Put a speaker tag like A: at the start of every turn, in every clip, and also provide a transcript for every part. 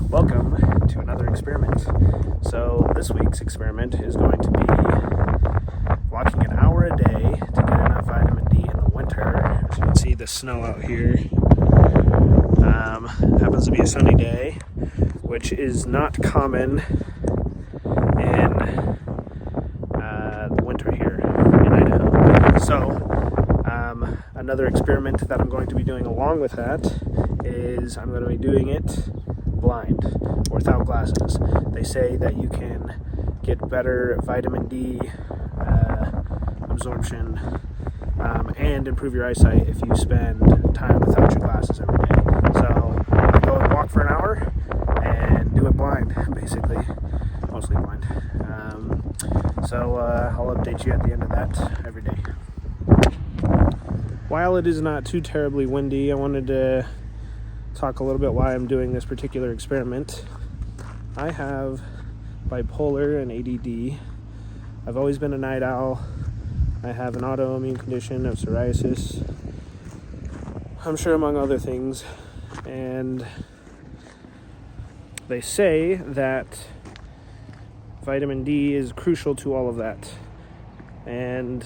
A: Welcome to another experiment. So this week's experiment is going to be walking an hour a day to get enough vitamin D in the winter. As you can see, the snow out here happens to be a sunny day, which is not common in the winter here in Idaho. So another experiment that I'm going to be doing along with that is I'm going to be doing it blind or without glasses. They say that you can get better vitamin D absorption and improve your eyesight if you spend time without your glasses every day. So I go and walk for an hour and do it blind, basically, mostly blind. I'll update you at the end of that every day. While it is not too terribly windy, I wanted to talk a little bit why I'm doing this particular experiment. I have bipolar and ADD. I've always been a night owl. I have an autoimmune condition of psoriasis, I'm sure among other things, and they say that vitamin D is crucial to all of that. And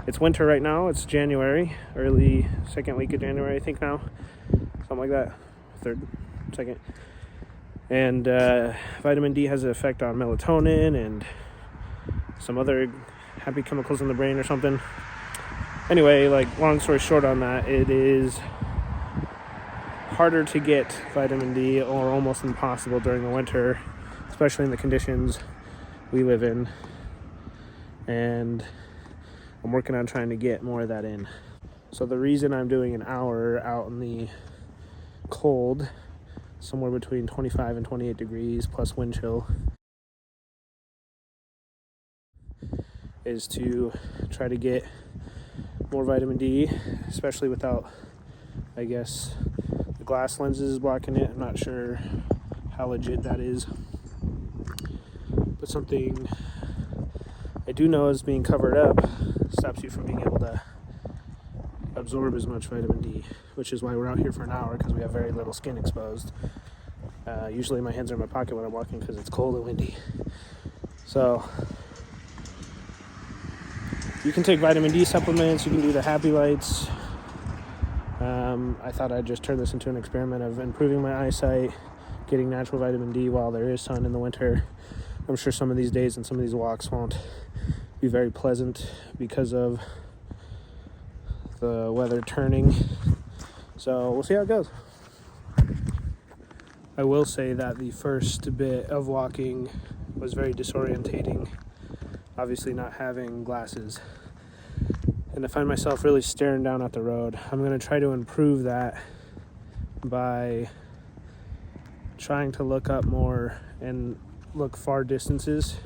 A: it's winter right now. It's January, early second week of January, I think now. Something like that, second. And vitamin D has an effect on melatonin and some other happy chemicals in the brain or something. Anyway, long story short on that, it is harder to get vitamin D, or almost impossible during the winter, especially in the conditions we live in. And I'm working on trying to get more of that in. So the reason I'm doing an hour out in the cold, somewhere between 25 and 28 degrees plus wind chill, is to try to get more vitamin D, especially without, I guess, the glass lenses blocking it. I'm not sure how legit that is, but something I do know is being covered up stops you from being able to absorb as much vitamin D, which is why we're out here for an hour, because we have very little skin exposed. Usually my hands are in my pocket when I'm walking because it's cold and windy. So you can take vitamin D supplements, you can do the Happy Lights. I thought I'd just turn this into an experiment of improving my eyesight, getting natural vitamin D while there is sun in the winter. I'm sure some of these days and some of these walks won't be very pleasant because of the weather turning. So we'll see how it goes. I will say that the first bit of walking was very disorientating, obviously not having glasses. And I find myself really staring down at the road. I'm going to try to improve that by trying to look up more and look far distances.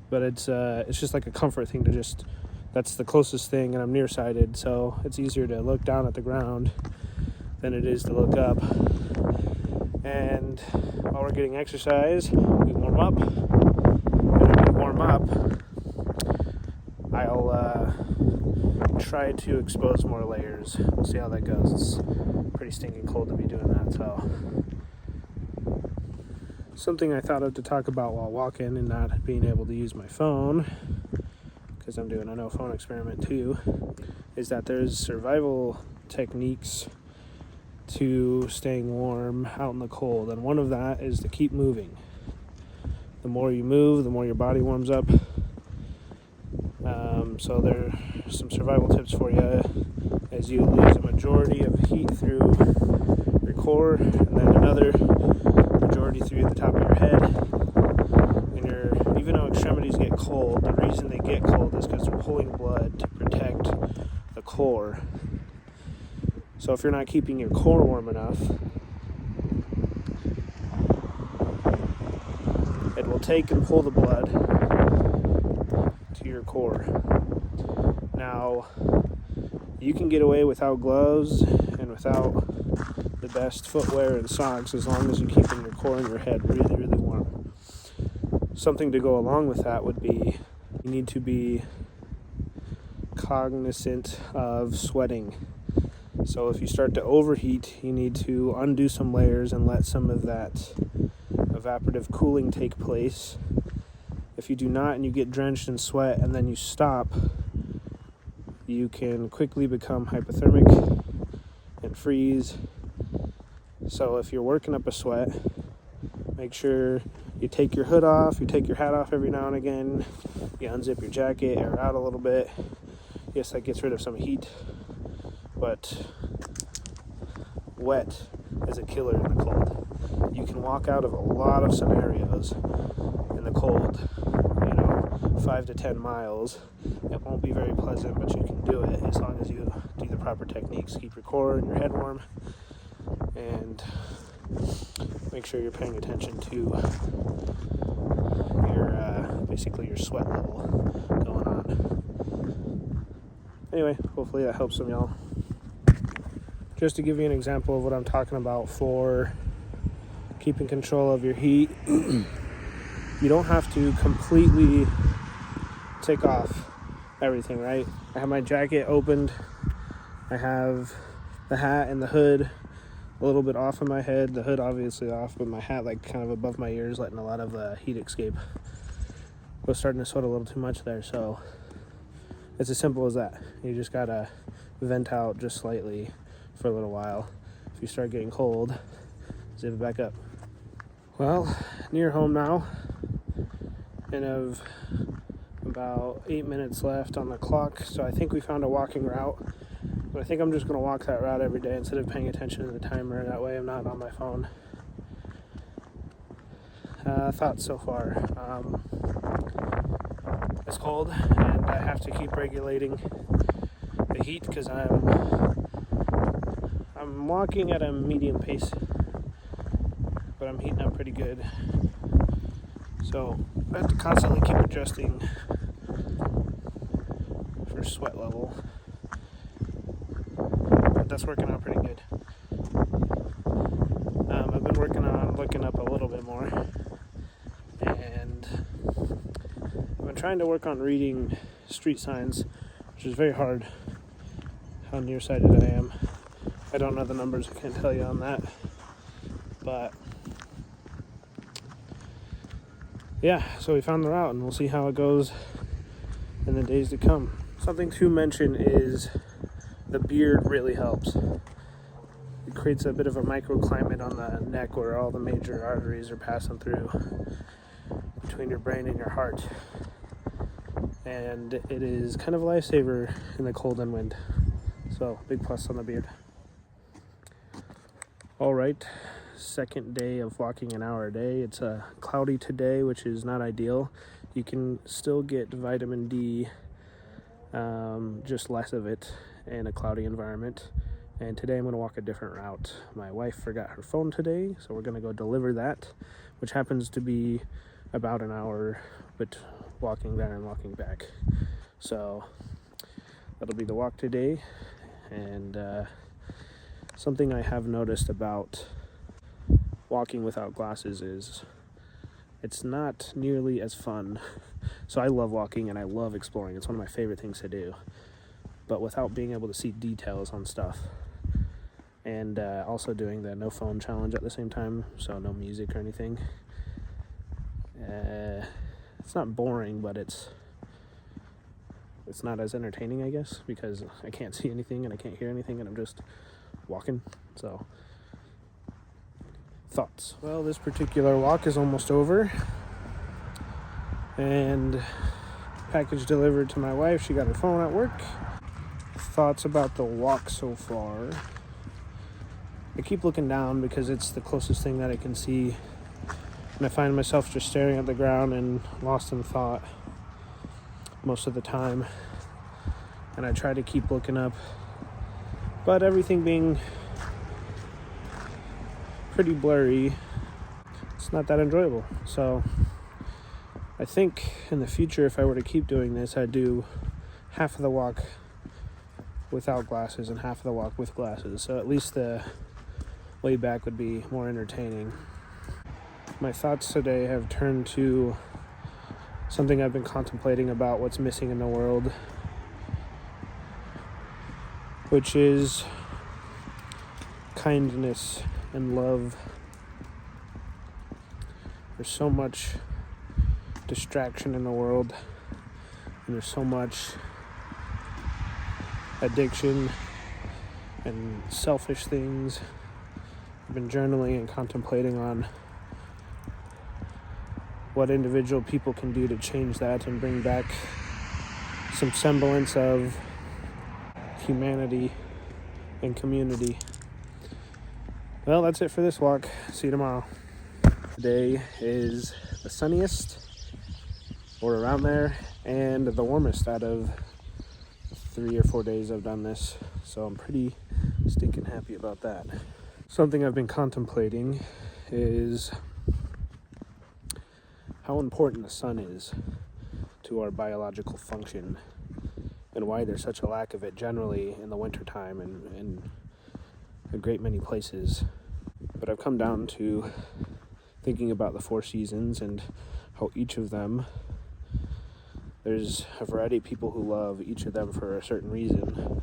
A: But it's just like a comfort thing to just, that's the closest thing, and I'm nearsighted, so it's easier to look down at the ground than it is to look up. And while we're getting exercise, we warm up. And when we warm up, I'll try to expose more layers. We'll see how that goes. It's pretty stinking cold to be doing that, so. Something I thought of to talk about while walking and not being able to use my phone, because I'm doing a no phone experiment too, is that there's survival techniques to staying warm out in the cold, and one of that is to keep moving. The more you move, the more your body warms up. So there are some survival tips for you as you lose a majority of heat through your core, and then another majority through the top of your head. And even though extremities get cold, the reason they get cold is because they're pulling blood to protect the core. So if you're not keeping your core warm enough, it will take and pull the blood to your core. Now, you can get away without gloves and without the best footwear and socks as long as you're keeping your core and your head really, really warm. Something to go along with that would be, you need to be cognizant of sweating. So if you start to overheat, you need to undo some layers and let some of that evaporative cooling take place. If you do not and you get drenched in sweat and then you stop, you can quickly become hypothermic and freeze. So if you're working up a sweat, make sure you take your hood off, you take your hat off every now and again, you unzip your jacket, air out a little bit. Yes, that gets rid of some heat, but wet is a killer in the cold. You can walk out of a lot of scenarios in the cold, 5 to 10 miles. It won't be very pleasant, but you can do it as long as you do the proper techniques. Keep your core and your head warm, and make sure you're paying attention to your basically your sweat level going on. Anyway, hopefully that helps some y'all. Just to give you an example of what I'm talking about for keeping control of your heat, you don't have to completely take off everything, right? I have my jacket opened, I have the hat and the hood a little bit off of my head, the hood obviously off, but my hat like kind of above my ears, letting a lot of heat escape. I was starting to sweat a little too much there, so it's as simple as that. You just gotta vent out just slightly for a little while. If you start getting cold, zip it back up. Well, near home now, and have about 8 minutes left on the clock, so I think we found a walking route. But I think I'm just going to walk that route every day instead of paying attention to the timer. That way I'm not on my phone. Thoughts so far. It's cold, and I have to keep regulating the heat because I'm walking at a medium pace, but I'm heating up pretty good. So I have to constantly keep adjusting for sweat level. But that's working out pretty good. I've been working on looking up a little bit more, and I've been trying to work on reading street signs, which is very hard. How nearsighted I am. I don't know the numbers, I can't tell you on that. But yeah, so we found the route, and we'll see how it goes in the days to come. Something to mention is the beard really helps. It creates a bit of a microclimate on the neck where all the major arteries are passing through between your brain and your heart. And it is kind of a lifesaver in the cold and wind. So, big plus on the beard. All right. Second day of walking an hour a day. It's cloudy today, which is not ideal. You can still get vitamin D, just less of it in a cloudy environment. And today I'm going to walk a different route. My wife forgot her phone today, so we're going to go deliver that, which happens to be about an hour, but walking there and walking back. So that'll be the walk today. And something I have noticed about walking without glasses is it's not nearly as fun. So I love walking and I love exploring. It's one of my favorite things to do. But without being able to see details on stuff, and also doing the no phone challenge at the same time, so no music or anything, it's not boring, but it's not as entertaining, I guess, because I can't see anything and I can't hear anything and I'm just walking. So thoughts. Well, this particular walk is almost over, and package delivered to my wife. She got her phone at work. Thoughts about the walk so far. I keep looking down because it's the closest thing that I can see, and I find myself just staring at the ground and lost in thought most of the time. And I try to keep looking up, but everything being pretty blurry, it's not that enjoyable. So I think in the future, if I were to keep doing this, I'd do half of the walk without glasses and half of the walk with glasses, so at least the way back would be more entertaining. My thoughts today have turned to something I've been contemplating about what's missing in the world, which is kindness and love. There's so much distraction in the world, and there's so much addiction and selfish things. I've been journaling and contemplating on what individual people can do to change that and bring back some semblance of humanity and community. Well, that's it for this walk. See you tomorrow. Today is the sunniest, or around there, and the warmest out of 3 or 4 days I've done this. So I'm pretty stinking happy about that. Something I've been contemplating is how important the sun is to our biological function, and why there's such a lack of it generally in the wintertime and in a great many places. But I've come down to thinking about the 4 seasons and how each of them, there's a variety of people who love each of them for a certain reason,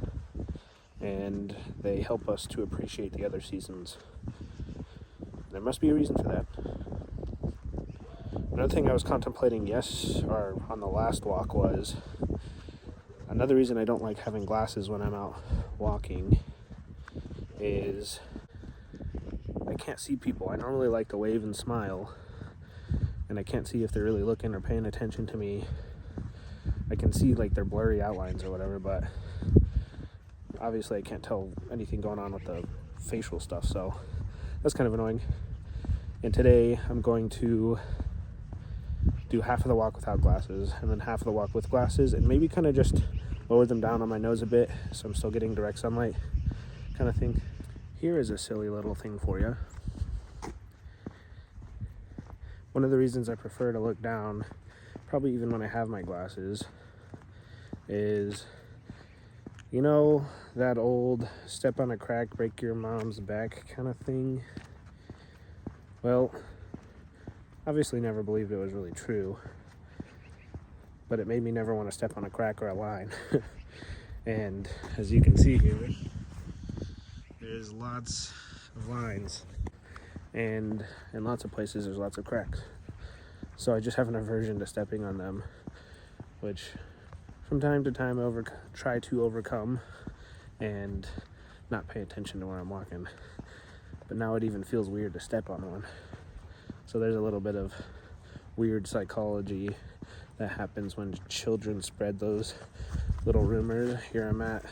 A: and they help us to appreciate the other seasons. There must be a reason for that. Another thing I was contemplating on the last walk was another reason I don't like having glasses when I'm out walking is I can't see people. I normally like to wave and smile, and I can't see if they're really looking or paying attention to me. I can see like their blurry outlines or whatever, but obviously I can't tell anything going on with the facial stuff, so that's kind of annoying. And today I'm going to do half of the walk without glasses and then half of the walk with glasses, and maybe kind of just lower them down on my nose a bit so I'm still getting direct sunlight kind of thing. Here is a silly little thing for you. One of the reasons I prefer to look down, probably even when I have my glasses, is, you know, that old step on a crack, break your mom's back kind of thing? Well, obviously never believed it was really true, but it made me never want to step on a crack or a line. And as you can see here, there's lots of lines, and in lots of places there's lots of cracks. So I just have an aversion to stepping on them, which from time to time I try to overcome and not pay attention to where I'm walking. But now it even feels weird to step on one. So there's a little bit of weird psychology that happens when children spread those little rumors. Here I'm at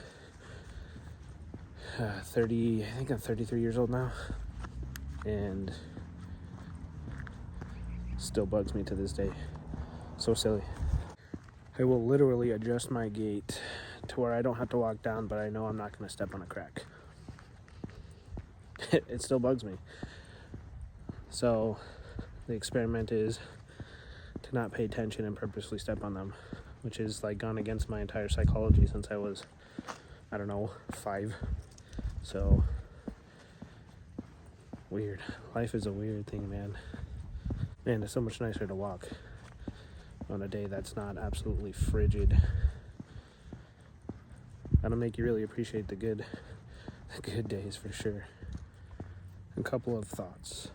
A: 30, I think I'm 33 years old now, and still bugs me to this day. So silly. I will literally adjust my gait to where I don't have to walk down, but I know I'm not going to step on a crack. It still bugs me. So the experiment is to not pay attention and purposely step on them, which is like gone against my entire psychology since I was, 5. So weird. Life is a weird thing, man. Man, it's so much nicer to walk on a day that's not absolutely frigid. That'll make you really appreciate the good days for sure. A couple of thoughts.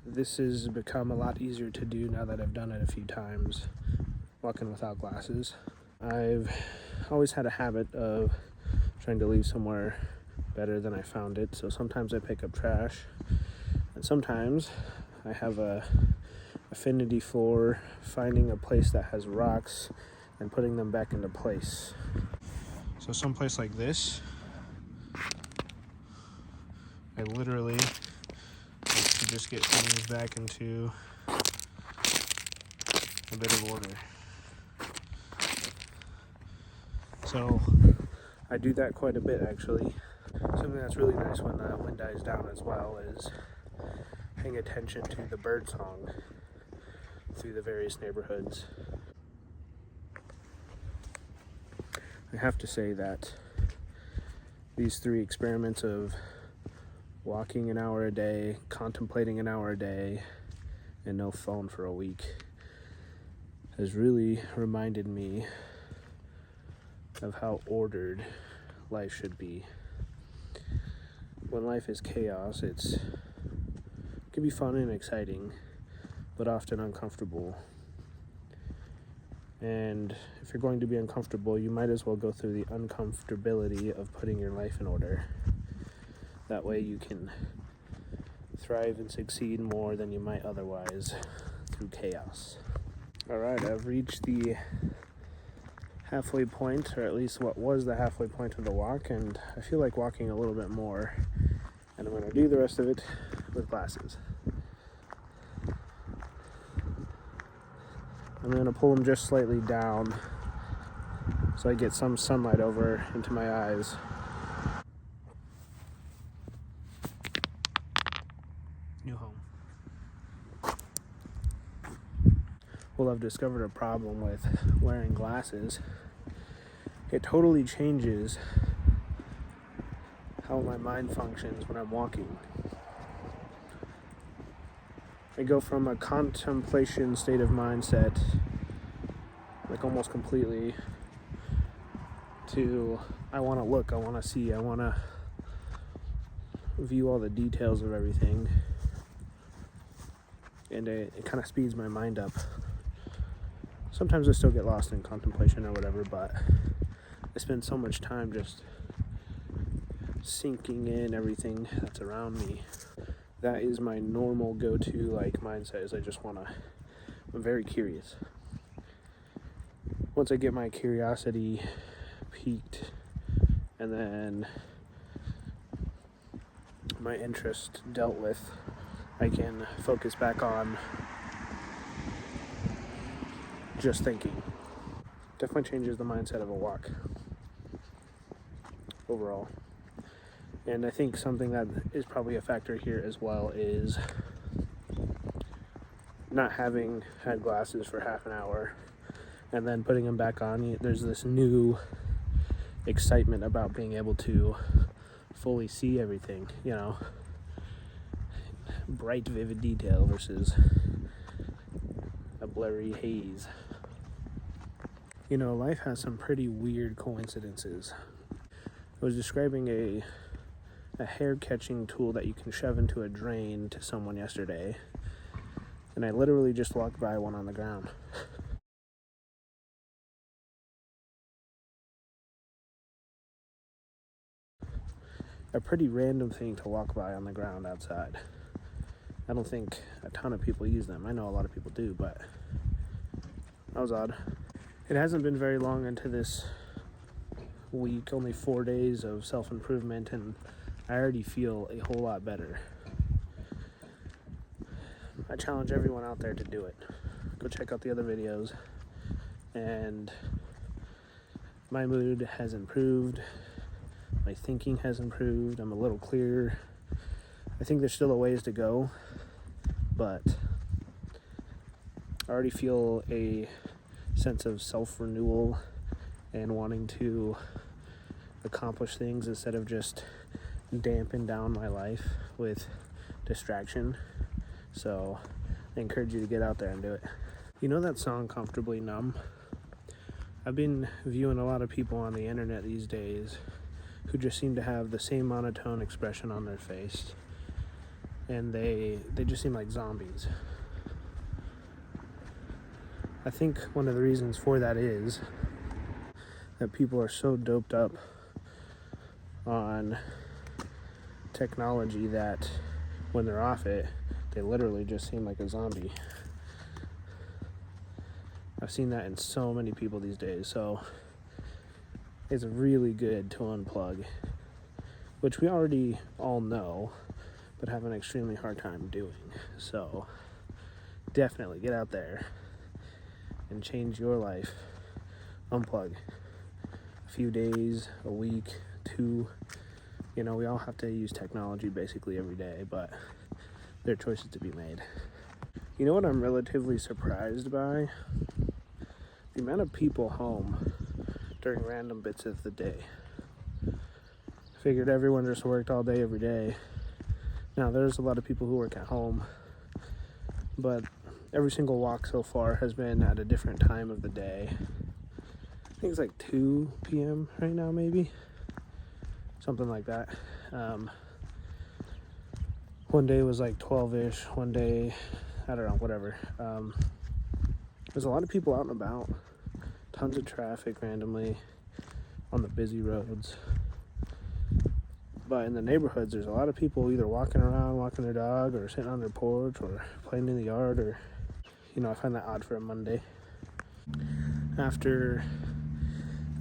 A: This has become a lot easier to do now that I've done it a few times, walking without glasses. I've always had a habit of trying to leave somewhere better than I found it, so sometimes I pick up trash, and sometimes I have a affinity for finding a place that has rocks and putting them back into place. So someplace like this, I literally like to just get things back into a bit of order. So I do that quite a bit, actually. Something that's really nice when the wind dies down as well is paying attention to the bird song through the various neighborhoods. I have to say that these 3 experiments of walking an hour a day, contemplating an hour a day, and no phone for a week has really reminded me of how ordered life should be. When life is chaos, it can be fun and exciting, but often uncomfortable. And if you're going to be uncomfortable, you might as well go through the uncomfortability of putting your life in order. That way you can thrive and succeed more than you might otherwise through chaos. All right, I've reached the halfway point, or at least what was the halfway point of the walk, and I feel like walking a little bit more, and I'm going to do the rest of it with glasses. I'm going to pull them just slightly down so I get some sunlight over into my eyes. New home. Well, I've discovered a problem with wearing glasses. It totally changes how my mind functions when I'm walking. I go from a contemplation state of mindset, like almost completely, to I want to look, I want to see, I want to view all the details of everything. And it kind of speeds my mind up. Sometimes I still get lost in contemplation or whatever, but I spend so much time just sinking in everything that's around me. That is my normal go-to mindset, is I just want to, I'm very curious. Once I get my curiosity peaked and then my interest dealt with, I can focus back on just thinking. Definitely changes the mindset of a walk overall. And I think something that is probably a factor here as well is not having had glasses for half an hour and then putting them back on. There's this new excitement about being able to fully see everything, bright, vivid detail versus a blurry haze. Life has some pretty weird coincidences. I was describing a hair catching tool that you can shove into a drain to someone yesterday, and I literally just walked by one on the ground. A pretty random thing to walk by on the ground outside. I don't think a ton of people use them. I know a lot of people do, but that was odd. It hasn't been very long into this week, only 4 days of self-improvement, and I already feel a whole lot better. I challenge everyone out there to do it. Go check out the other videos, and my mood has improved. My thinking has improved. I'm a little clearer. I think there's still a ways to go, but I already feel a sense of self-renewal and wanting to accomplish things instead of just dampen down my life with distraction. So I encourage you to get out there and do it. You know that song Comfortably Numb? I've been viewing a lot of people on the internet these days who just seem to have the same monotone expression on their face, and they just seem like zombies. I think one of the reasons for that is that people are so doped up on technology that when they're off it, they literally just seem like a zombie. I've seen that in so many people these days, so it's really good to unplug, which we already all know, but have an extremely hard time doing. So definitely get out there and change your life. Unplug. A few days, a week, 2. We all have to use technology basically every day, but there are choices to be made. You know what I'm relatively surprised by? The amount of people home during random bits of the day. Figured everyone just worked all day every day. Now there's a lot of people who work at home, but every single walk so far has been at a different time of the day. I think it's like 2 p.m. right now, maybe. something like that. One day was like 12-ish, one day, I don't know, whatever. There's a lot of people out and about, tons of traffic randomly on the busy roads. But in the neighborhoods, there's a lot of people either walking around, walking their dog, or sitting on their porch, or playing in the yard, or, I find that odd for a Monday. After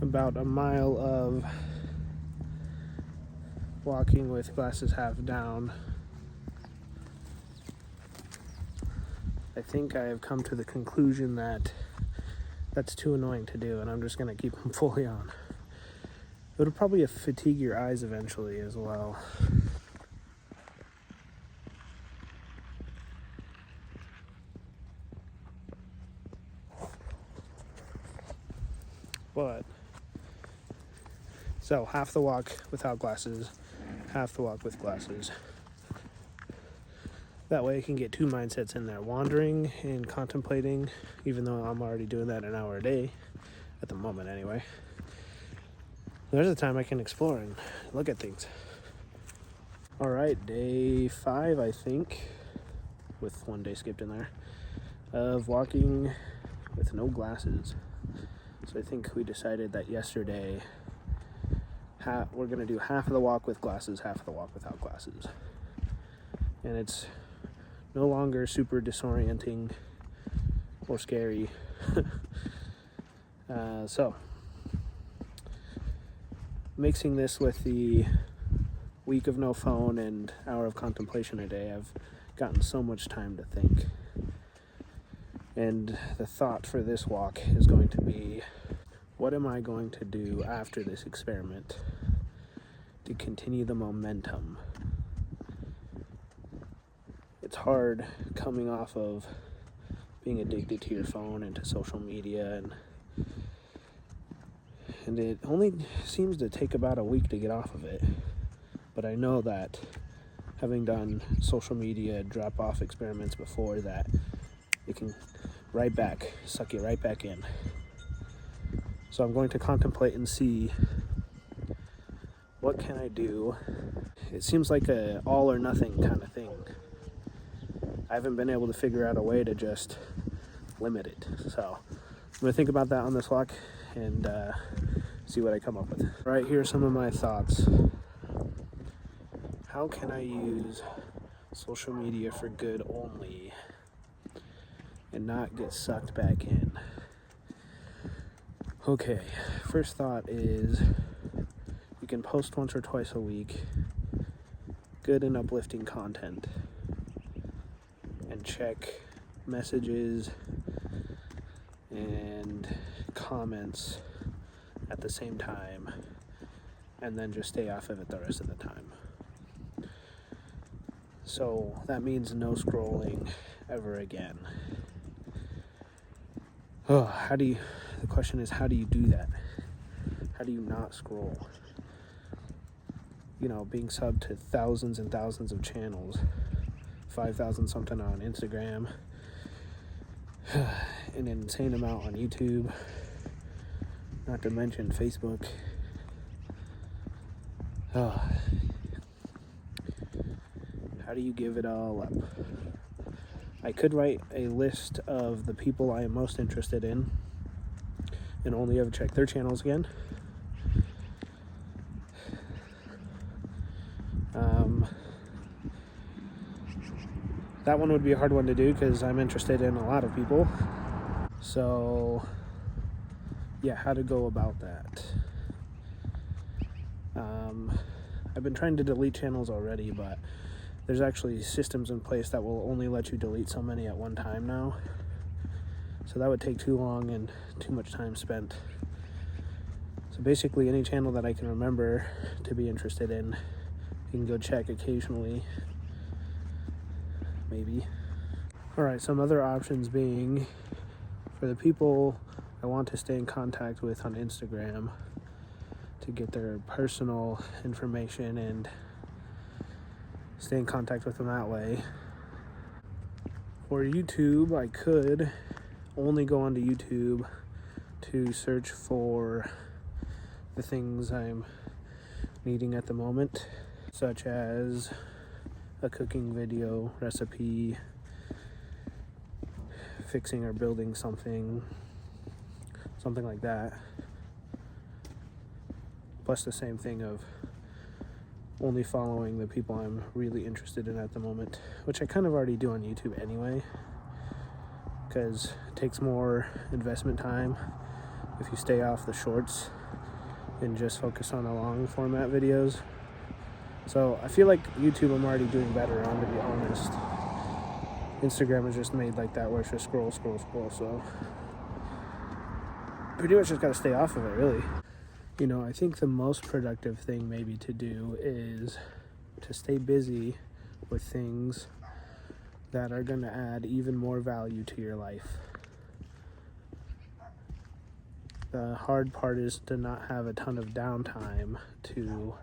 A: about a mile of walking with glasses half down, I think I have come to the conclusion that that's too annoying to do, and I'm just going to keep them fully on. It'll probably fatigue your eyes eventually as well. But, so half the walk without glasses, half the walk with glasses. That way I can get two mindsets in there, wandering and contemplating, even though I'm already doing that an hour a day, at the moment anyway. There's a time I can explore and look at things. All right, day 5, I think, with one day skipped in there, of walking with no glasses. So I think we decided that yesterday we're going to do half of the walk with glasses, half of the walk without glasses. And it's no longer super disorienting or scary. So mixing this with the week of no phone and hour of contemplation a day, I've gotten so much time to think. And the thought for this walk is going to be, what am I going to do after this experiment to continue the momentum? It's hard coming off of being addicted to your phone and to social media, and it only seems to take about a week to get off of it. But I know that having done social media drop-off experiments before, that it can suck you right back in. So I'm going to contemplate and see, what can I do? It seems like a all or nothing kind of thing. I haven't been able to figure out a way to just limit it. So I'm going to think about that on this walk and see what I come up with. Right, here are some of my thoughts. How can I use social media for good only and not get sucked back in? Okay, first thought is, you can post once or twice a week, good and uplifting content, and check messages and comments at the same time, and then just stay off of it the rest of the time. So that means no scrolling ever again. The question is, how do you do that? How do you not scroll? Being subbed to thousands and thousands of channels, 5,000 something on Instagram, an insane amount on YouTube, not to mention Facebook. How do you give it all up? I could write a list of the people I am most interested in and only ever check their channels again. That one would be a hard one to do because I'm interested in a lot of people. So, yeah, how to go about that. I've been trying to delete channels already, but there's actually systems in place that will only let you delete so many at one time now. So that would take too long and too much time spent. So basically any channel that I can remember to be interested in, you can go check occasionally, maybe. All right, some other options being, for the people I want to stay in contact with on Instagram to get their personal information and stay in contact with them that way. For YouTube, I could only go onto YouTube to search for the things I'm needing at the moment, such as a cooking video, recipe, fixing or building something like that. Plus the same thing of only following the people I'm really interested in at the moment, which I kind of already do on YouTube anyway, because it takes more investment time if you stay off the shorts and just focus on the long format videos. So I feel like YouTube I'm already doing better on, to be honest. Instagram is just made like that, where it's just scroll, so pretty much just gotta stay off of it, really. You know, I think the most productive thing maybe to do is to stay busy with things that are going to add even more value to your life. The hard part is to not have a ton of downtime to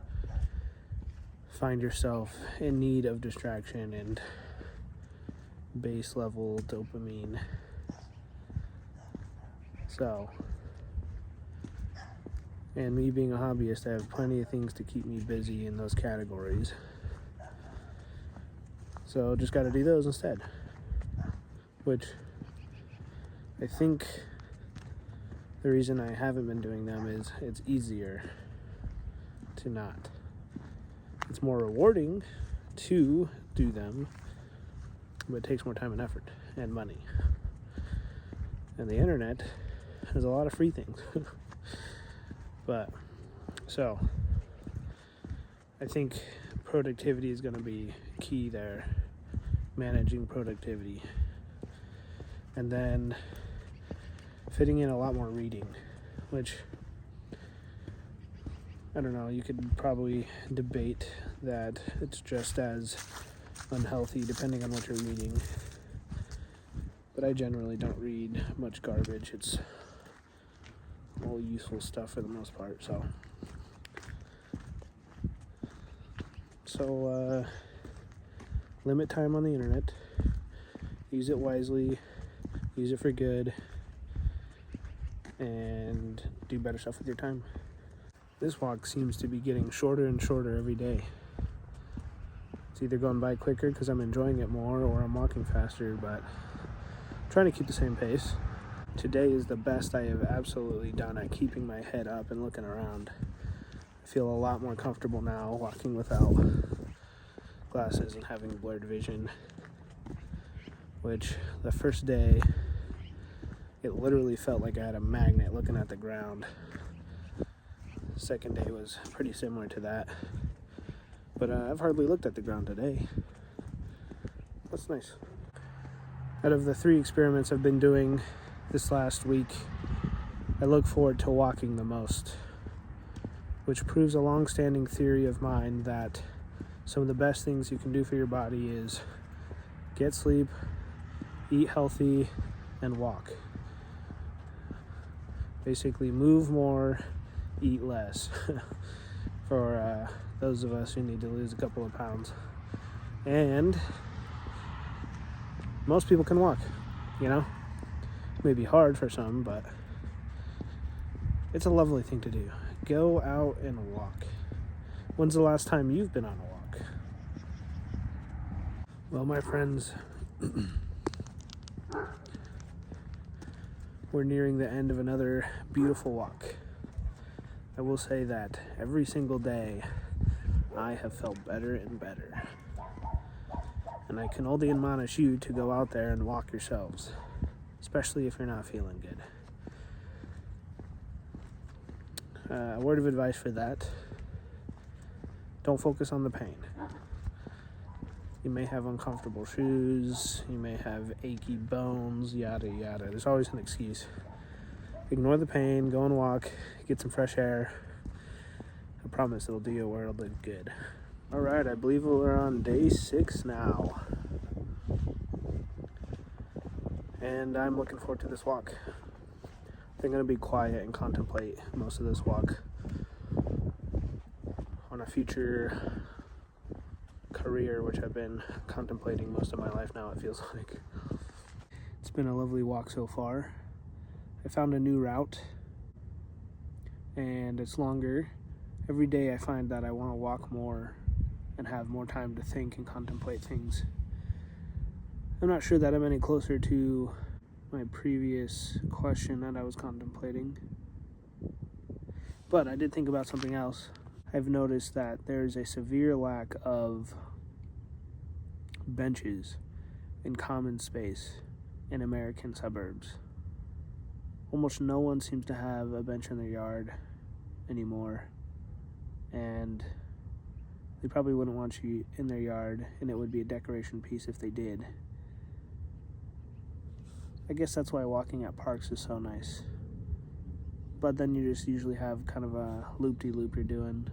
A: find yourself in need of distraction and base level dopamine. So, and me being a hobbyist, I have plenty of things to keep me busy in those categories. So just got to do those instead. Which I think the reason I haven't been doing them is it's easier to not. It's more rewarding to do them, but it takes more time and effort and money. And the internet has a lot of free things. But, so, I think productivity is going to be key there, managing productivity. And then fitting in a lot more reading, which, I don't know, you could probably debate that it's just as unhealthy depending on what you're reading. But I generally don't read much garbage. It's all useful stuff for the most part, so limit time on the internet, use it wisely, use it for good, and do better stuff with your time. This walk seems to be getting shorter and shorter every day. It's either going by quicker because I'm enjoying it more, or I'm walking faster, but I'm trying to keep the same pace. Today is the best I have absolutely done at keeping my head up and looking around. I feel a lot more comfortable now walking without glasses and having blurred vision, which the first day, it literally felt like I had a magnet looking at the ground. The second day was pretty similar to that, but I've hardly looked at the ground today. That's nice. Out of the 3 experiments I've been doing this last week, I look forward to walking the most, which proves a long-standing theory of mine that some of the best things you can do for your body is get sleep, eat healthy, and walk. Basically, move more, eat less, for those of us who need to lose a couple of pounds. And most people can walk, you know? Maybe hard for some, but it's a lovely thing to do. Go out and walk. When's the last time you've been on a walk? Well, my friends, we're nearing the end of another beautiful walk. I will say that every single day I have felt better and better. And I can only admonish you to go out there and walk yourselves, especially if you're not feeling good. A word of advice for that: don't focus on the pain. You may have uncomfortable shoes, you may have achy bones, yada yada. There's always an excuse. Ignore the pain, go and walk, get some fresh air. I promise it'll do you a world of good. Alright, I believe we're on day 6 now. And I'm looking forward to this walk. I'm going to be quiet and contemplate most of this walk on a future career, which I've been contemplating most of my life now, it feels like. It's been a lovely walk so far. I found a new route, and it's longer every day I find that I want to walk more and have more time to think and contemplate things. I'm not sure that I'm any closer to my previous question that I was contemplating, but I did think about something else. I've noticed that there's a severe lack of benches in common space in American suburbs. Almost no one seems to have a bench in their yard anymore, and they probably wouldn't want you in their yard, and it would be a decoration piece if they did. I guess that's why walking at parks is so nice. But then you just usually have kind of a loop-de-loop you're doing.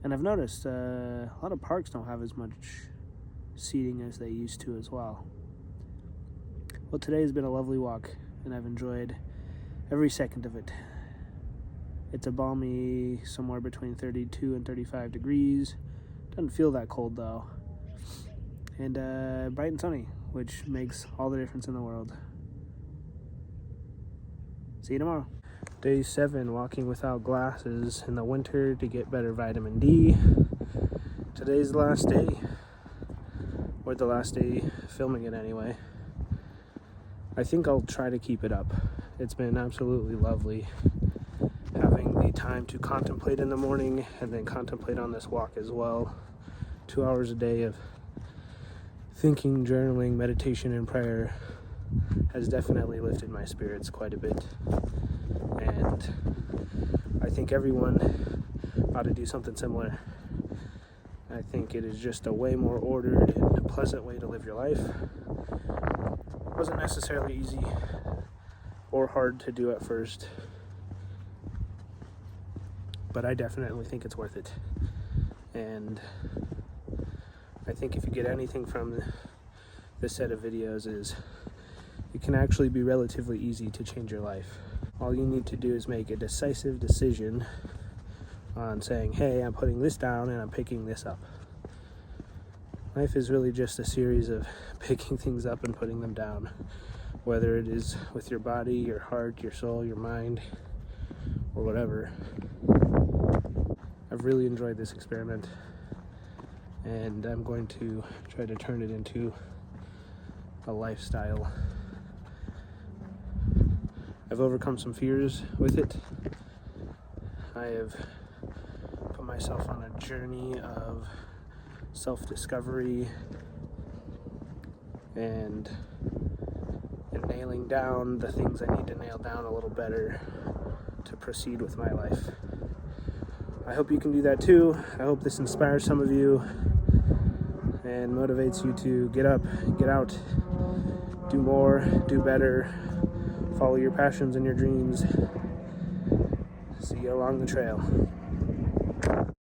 A: And I've noticed a lot of parks don't have as much seating as they used to as well. Well, today has been a lovely walk, and I've enjoyed every second of it. It's a balmy somewhere between 32 and 35 degrees. Doesn't feel that cold though. And bright and sunny, which makes all the difference in the world. See you tomorrow. Day 7, walking without glasses in the winter to get better vitamin D. Today's the last day, or the last day filming it anyway. I think I'll try to keep it up. It's been absolutely lovely having the time to contemplate in the morning and then contemplate on this walk as well. 2 hours a day of thinking, journaling, meditation, and prayer has definitely lifted my spirits quite a bit. And I think everyone ought to do something similar. I think it is just a way more ordered and a pleasant way to live your life. It wasn't necessarily easy or hard to do at first, but I definitely think it's worth it. And I think if you get anything from this set of videos is it can actually be relatively easy to change your life. All you need to do is make a decisive decision on saying, hey, I'm putting this down and I'm picking this up. Life is really just a series of picking things up and putting them down, whether it is with your body, your heart, your soul, your mind, or whatever. I've really enjoyed this experiment, and I'm going to try to turn it into a lifestyle. I've overcome some fears with it. I have put myself on a journey of self-discovery and nailing down the things I need to nail down a little better to proceed with my life. I hope you can do that too. I hope this inspires some of you and motivates you to get up, get out, do more, do better, follow your passions and your dreams. See you along the trail.